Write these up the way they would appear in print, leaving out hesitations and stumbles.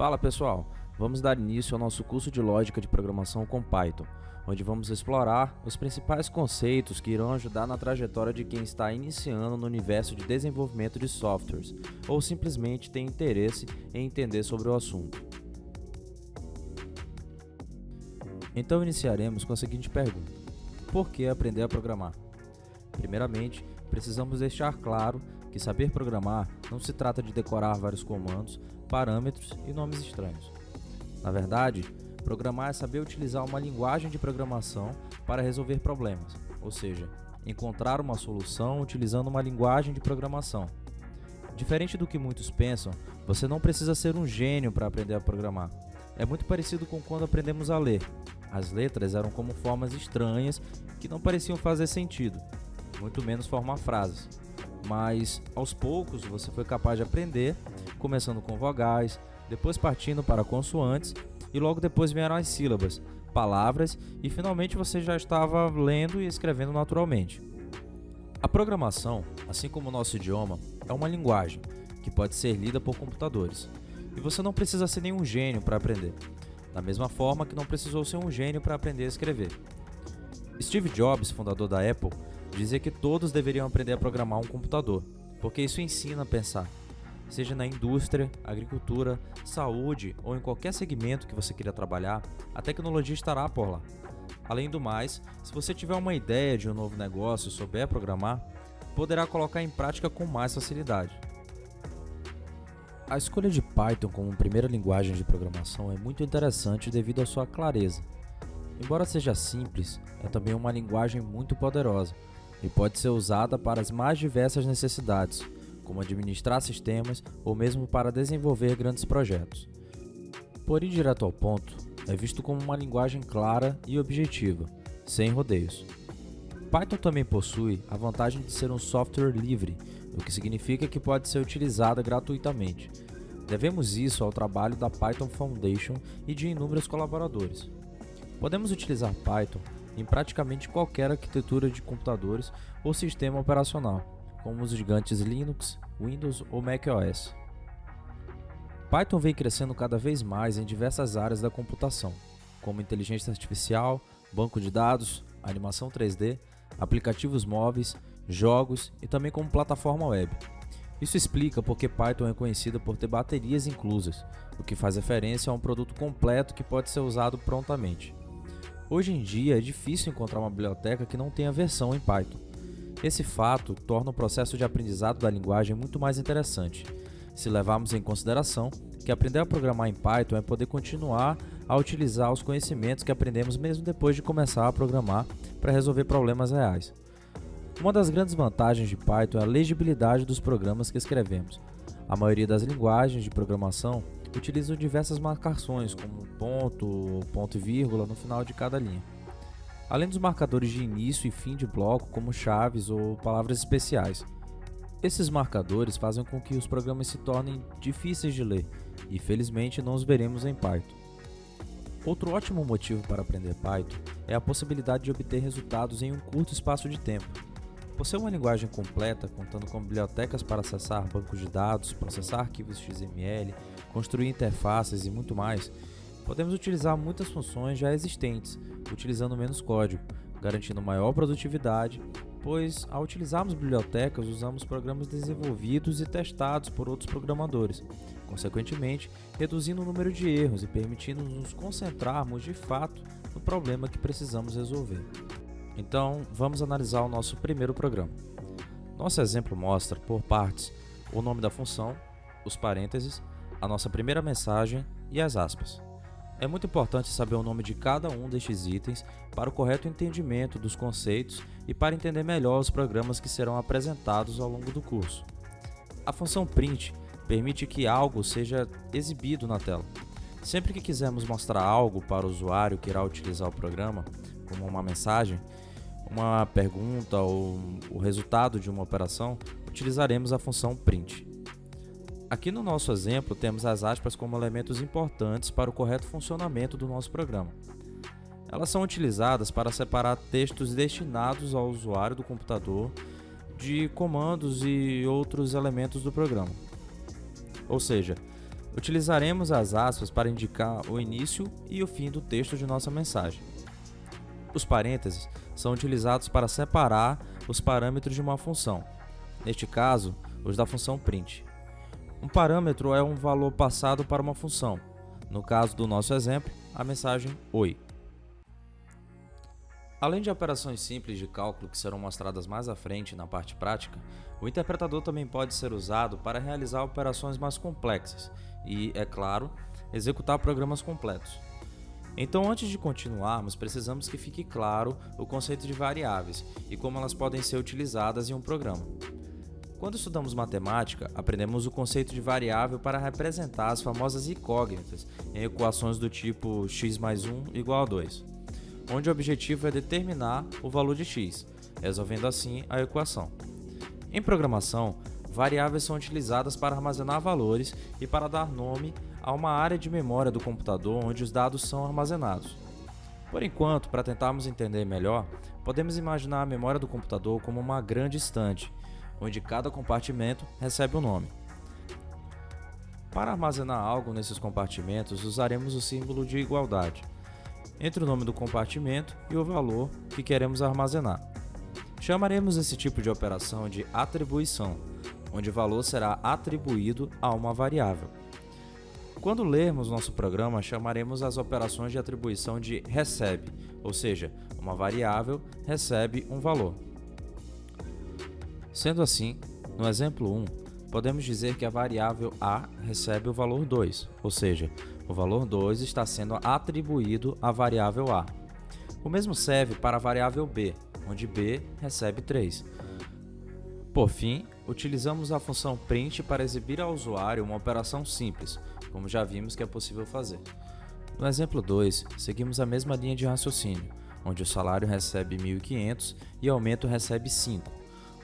Fala pessoal, vamos dar início ao nosso curso de Lógica de Programação com Python, onde vamos explorar os principais conceitos que irão ajudar na trajetória de quem está iniciando no universo de desenvolvimento de softwares, ou simplesmente tem interesse em entender sobre o assunto. Então iniciaremos com a seguinte pergunta: por que aprender a programar? Primeiramente, precisamos deixar claro que saber programar não se trata de decorar vários comandos, parâmetros e nomes estranhos. Na verdade, programar é saber utilizar uma linguagem de programação para resolver problemas, ou seja, encontrar uma solução utilizando uma linguagem de programação. Diferente do que muitos pensam, você não precisa ser um gênio para aprender a programar. É muito parecido com quando aprendemos a ler. As letras eram como formas estranhas que não pareciam fazer sentido, muito menos formar frases. Mas, aos poucos, você foi capaz de aprender, começando com vogais, depois partindo para consoantes e logo depois vieram as sílabas, palavras e finalmente você já estava lendo e escrevendo naturalmente. A programação, assim como o nosso idioma, é uma linguagem que pode ser lida por computadores. E você não precisa ser nenhum gênio para aprender, da mesma forma que não precisou ser um gênio para aprender a escrever. Steve Jobs, fundador da Apple, dizia que todos deveriam aprender a programar um computador, porque isso ensina a pensar. Seja na indústria, agricultura, saúde ou em qualquer segmento que você queira trabalhar, a tecnologia estará por lá. Além do mais, se você tiver uma ideia de um novo negócio e souber programar, poderá colocar em prática com mais facilidade. A escolha de Python como primeira linguagem de programação é muito interessante devido à sua clareza. Embora seja simples, é também uma linguagem muito poderosa e pode ser usada para as mais diversas necessidades, como administrar sistemas ou mesmo para desenvolver grandes projetos. Por ir direto ao ponto, é visto como uma linguagem clara e objetiva, sem rodeios. Python também possui a vantagem de ser um software livre, o que significa que pode ser utilizada gratuitamente. Devemos isso ao trabalho da Python Foundation e de inúmeros colaboradores. Podemos utilizar Python em praticamente qualquer arquitetura de computadores ou sistema operacional, como os gigantes Linux, Windows ou macOS. Python vem crescendo cada vez mais em diversas áreas da computação, como inteligência artificial, banco de dados, animação 3D, aplicativos móveis, jogos e também como plataforma web. Isso explica porque Python é conhecida por ter baterias inclusas, o que faz referência a um produto completo que pode ser usado prontamente. Hoje em dia é difícil encontrar uma biblioteca que não tenha versão em Python. Esse fato torna o processo de aprendizado da linguagem muito mais interessante, se levarmos em consideração que aprender a programar em Python é poder continuar a utilizar os conhecimentos que aprendemos mesmo depois de começar a programar para resolver problemas reais. Uma das grandes vantagens de Python é a legibilidade dos programas que escrevemos. A maioria das linguagens de programação utilizam diversas marcações, como ponto ou ponto e vírgula no final de cada linha. Além dos marcadores de início e fim de bloco, como chaves ou palavras especiais. Esses marcadores fazem com que os programas se tornem difíceis de ler, e felizmente não os veremos em Python. Outro ótimo motivo para aprender Python é a possibilidade de obter resultados em um curto espaço de tempo. Por ser uma linguagem completa, contando com bibliotecas para acessar bancos de dados, processar arquivos XML, construir interfaces e muito mais, podemos utilizar muitas funções já existentes, utilizando menos código, garantindo maior produtividade, pois ao utilizarmos bibliotecas usamos programas desenvolvidos e testados por outros programadores, consequentemente reduzindo o número de erros e permitindo nos concentrarmos de fato no problema que precisamos resolver. Então, vamos analisar o nosso primeiro programa. Nosso exemplo mostra, por partes, o nome da função, os parênteses, a nossa primeira mensagem e as aspas. É muito importante saber o nome de cada um destes itens para o correto entendimento dos conceitos e para entender melhor os programas que serão apresentados ao longo do curso. A função print permite que algo seja exibido na tela. Sempre que quisermos mostrar algo para o usuário que irá utilizar o programa, como uma mensagem, uma pergunta ou o resultado de uma operação, utilizaremos a função print. Aqui no nosso exemplo temos as aspas como elementos importantes para o correto funcionamento do nosso programa. Elas são utilizadas para separar textos destinados ao usuário do computador de comandos e outros elementos do programa. Ou seja, Utilizaremos as aspas para indicar o início e o fim do texto de nossa mensagem. Os parênteses são utilizados para separar os parâmetros de uma função, neste caso, os da função print. Um parâmetro é um valor passado para uma função, no caso do nosso exemplo, a mensagem Oi. Além de operações simples de cálculo que serão mostradas mais à frente na parte prática, o interpretador também pode ser usado para realizar operações mais complexas e, é claro, executar programas completos. Então, antes de continuarmos, precisamos que fique claro o conceito de variáveis e como elas podem ser utilizadas em um programa. Quando estudamos matemática, aprendemos o conceito de variável para representar as famosas incógnitas em equações do tipo x mais 1 igual a 2, onde o objetivo é determinar o valor de x, resolvendo assim a equação. Em programação, variáveis são utilizadas para armazenar valores e para dar nome a uma área de memória do computador onde os dados são armazenados. Por enquanto, para tentarmos entender melhor, podemos imaginar a memória do computador como uma grande estante, onde cada compartimento recebe um nome. Para armazenar algo nesses compartimentos, usaremos o símbolo de igualdade entre o nome do compartimento e o valor que queremos armazenar. Chamaremos esse tipo de operação de atribuição, onde o valor será atribuído a uma variável. Quando lermos nosso programa, chamaremos as operações de atribuição de recebe, ou seja, uma variável recebe um valor. Sendo assim, no exemplo 1, podemos dizer que a variável A recebe o valor 2, ou seja, o valor 2 está sendo atribuído à variável A. O mesmo serve para a variável B, onde B recebe 3. Por fim, utilizamos a função print para exibir ao usuário uma operação simples, como já vimos que é possível fazer. No exemplo 2, seguimos a mesma linha de raciocínio, onde o salário recebe 1.500 e o aumento recebe 5.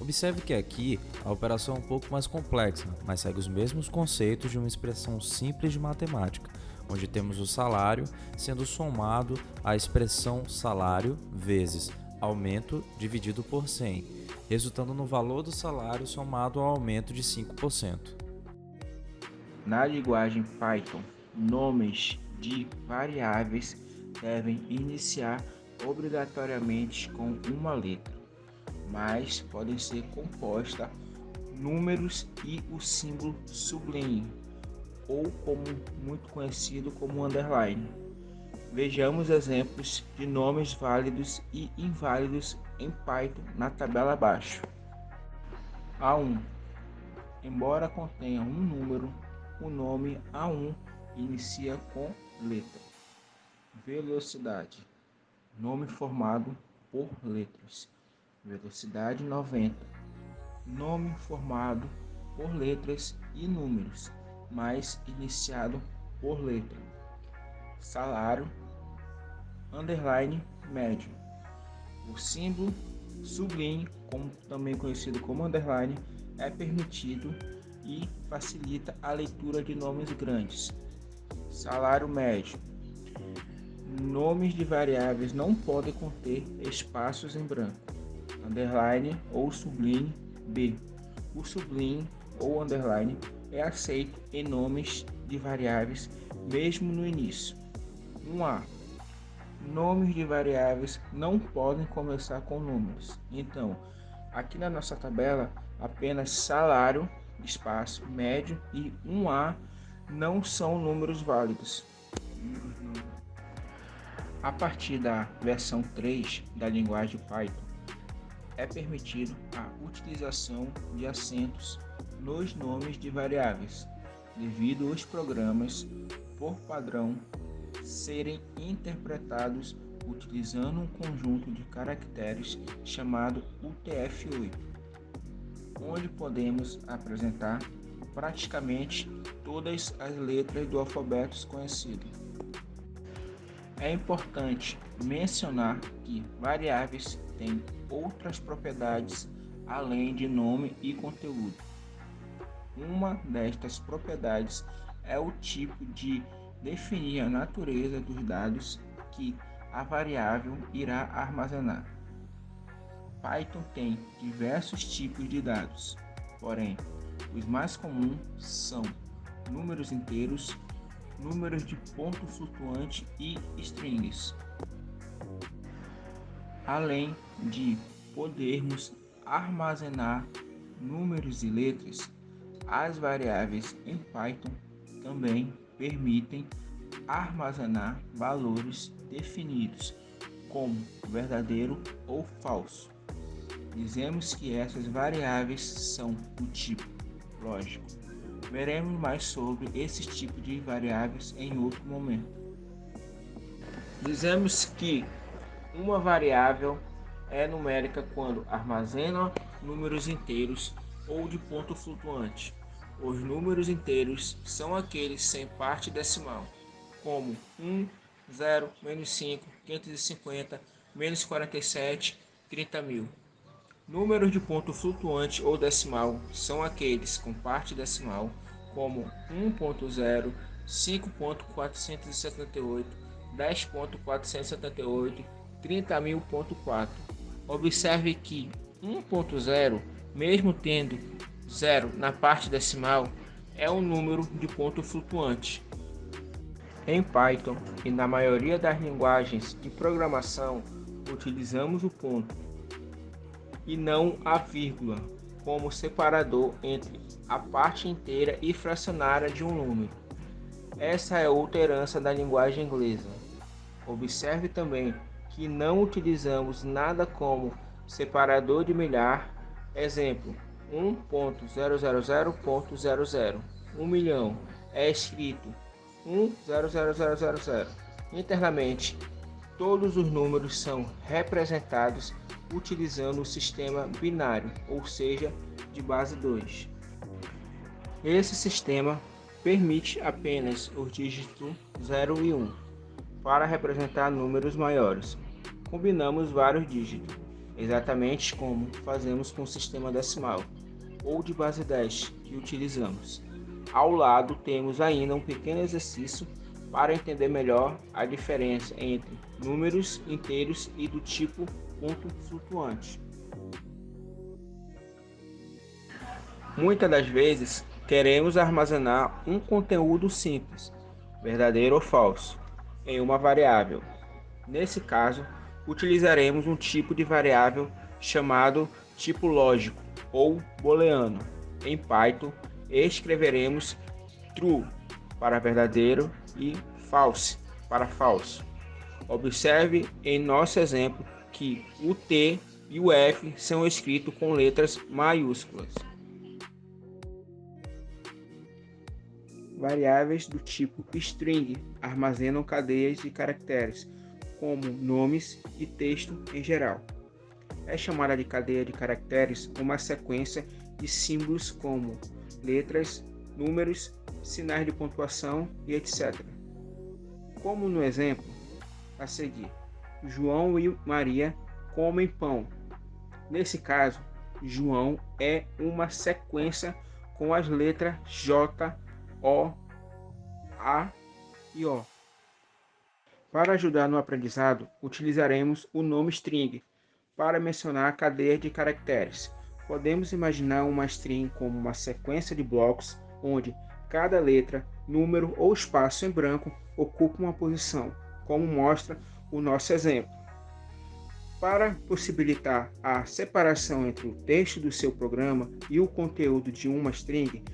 Observe que aqui a operação é um pouco mais complexa, mas segue os mesmos conceitos de uma expressão simples de matemática, onde temos o salário sendo somado à expressão salário vezes aumento dividido por 100, resultando no valor do salário somado ao aumento de 5%. Na linguagem Python, nomes de variáveis devem iniciar obrigatoriamente com uma letra, mas podem ser compostas números e o símbolo sublinha, ou como muito conhecido como underline. Vejamos exemplos de nomes válidos e inválidos em Python na tabela abaixo. A1. Embora contenha um número, o nome A1 inicia com letra. Velocidade. Nome formado por letras. Velocidade 90. Nome formado por letras e números, mas iniciado por letra. Salário, underline médio. O símbolo sublinhe, como também conhecido como underline, é permitido e facilita a leitura de nomes grandes. Salário médio. Nomes de variáveis não podem conter espaços em branco. Underline ou sublinhe B. O sublinhe ou underline é aceito em nomes de variáveis mesmo no início. 1A. Nomes de variáveis não podem começar com números. Então, aqui na nossa tabela, apenas salário, espaço, médio e 1A não são números válidos. A partir da versão 3 da linguagem Python, é permitido a utilização de acentos nos nomes de variáveis, devido aos programas, por padrão, serem interpretados utilizando um conjunto de caracteres chamado UTF-8, onde podemos apresentar praticamente todas as letras do alfabeto conhecido. É importante mencionar que variáveis têm outras propriedades além de nome e conteúdo. Uma destas propriedades é o tipo de definir a natureza dos dados que a variável irá armazenar. Python tem diversos tipos de dados, porém, os mais comuns são números inteiros, números de ponto flutuante e strings. Além de podermos armazenar números e letras, as variáveis em Python também permitem armazenar valores definidos como verdadeiro ou falso. Dizemos que essas variáveis são do tipo lógico. Veremos mais sobre esse tipo de variáveis em outro momento. Dizemos que uma variável é numérica quando armazena números inteiros ou de ponto flutuante. Os números inteiros são aqueles sem parte decimal, como 1, 0, menos 5, 550, menos 47, 30.000. Números de ponto flutuante ou decimal são aqueles com parte decimal, como 1.0, 5.478, 10.478, 30.000.4. Observe que 1.0, mesmo tendo 0 na parte decimal, é um número de ponto flutuante. Em Python e na maioria das linguagens de programação, utilizamos o ponto e não a vírgula como separador entre a parte inteira e fracionária de um número. Essa é outra herança da linguagem inglesa. Observe também que não utilizamos nada como separador de milhar, exemplo, 1.000.00. 1 milhão é escrito 1000000. Internamente, todos os números são representados utilizando o sistema binário, ou seja, de base 2. Esse sistema permite apenas os dígitos 0 e 1. Para representar números maiores, combinamos vários dígitos, exatamente como fazemos com o sistema decimal, ou de base 10 que utilizamos. Ao lado temos ainda um pequeno exercício para entender melhor a diferença entre números inteiros e do tipo ponto flutuante. Muitas das vezes queremos armazenar um conteúdo simples, verdadeiro ou falso, em uma variável. Nesse caso, utilizaremos um tipo de variável chamado tipo lógico ou booleano. Em Python, escreveremos true para verdadeiro e false para falso. Observe em nosso exemplo que o T e o F são escritos com letras maiúsculas. Variáveis do tipo string armazenam cadeias de caracteres, como nomes e texto em geral. É chamada de cadeia de caracteres uma sequência de símbolos como letras, números, sinais de pontuação e etc. Como no exemplo a seguir, João e Maria comem pão. Nesse caso, João é uma sequência com as letras J, O, A e O. Para ajudar no aprendizado, utilizaremos o nome string para mencionar a cadeia de caracteres. Podemos imaginar uma string como uma sequência de blocos onde cada letra, número ou espaço em branco ocupa uma posição, como mostra o nosso exemplo. Para possibilitar a separação entre o texto do seu programa e o conteúdo de uma string,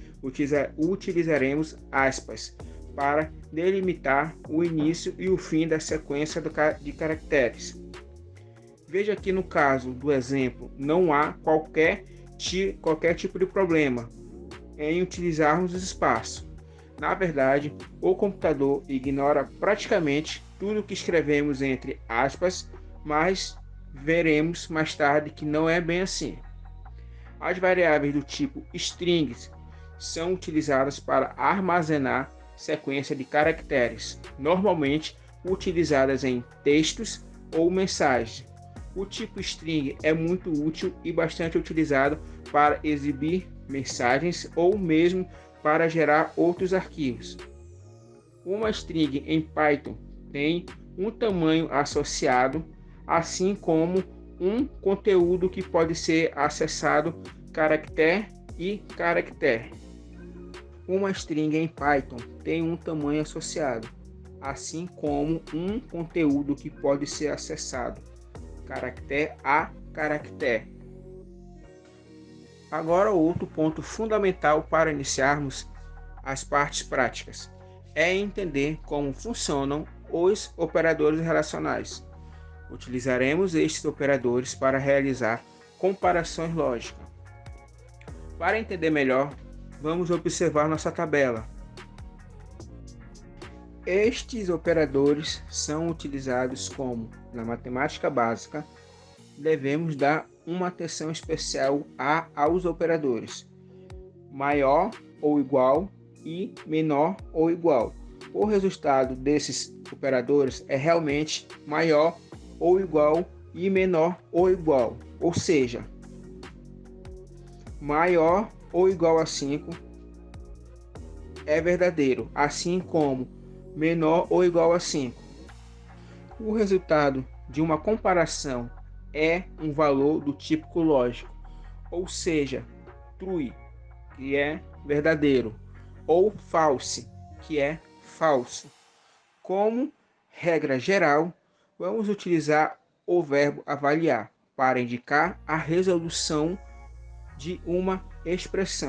utilizaremos aspas para delimitar o início e o fim da sequência de caracteres. Veja que no caso do exemplo não há qualquer tipo de problema em utilizarmos os espaços. Na verdade, o computador ignora praticamente tudo que escrevemos entre aspas, mas veremos mais tarde que não é bem assim. As variáveis do tipo strings são utilizadas para armazenar sequência de caracteres, normalmente utilizadas em textos ou mensagens. O tipo string é muito útil e bastante utilizado para exibir mensagens ou mesmo para gerar outros arquivos. Uma string em Python tem um tamanho associado, assim como um conteúdo que pode ser acessado caractere e caractere. Uma string em Python tem um tamanho associado, assim como um conteúdo que pode ser acessado, caractere a caractere. Agora, outro ponto fundamental para iniciarmos as partes práticas é entender como funcionam os operadores relacionais. Utilizaremos estes operadores para realizar comparações lógicas. Para entender melhor, vamos observar nossa tabela. Estes operadores são utilizados como, na matemática básica, devemos dar uma atenção especial aos operadores maior ou igual e menor ou igual. O resultado desses operadores é realmente maior ou igual e menor ou igual, ou seja, maior ou igual a 5 é verdadeiro, assim como menor ou igual a 5. O resultado de uma comparação é um valor do típico lógico, ou seja, true, que é verdadeiro, ou false, que é falso. Como regra geral, vamos utilizar o verbo avaliar para indicar a resolução de uma expressão.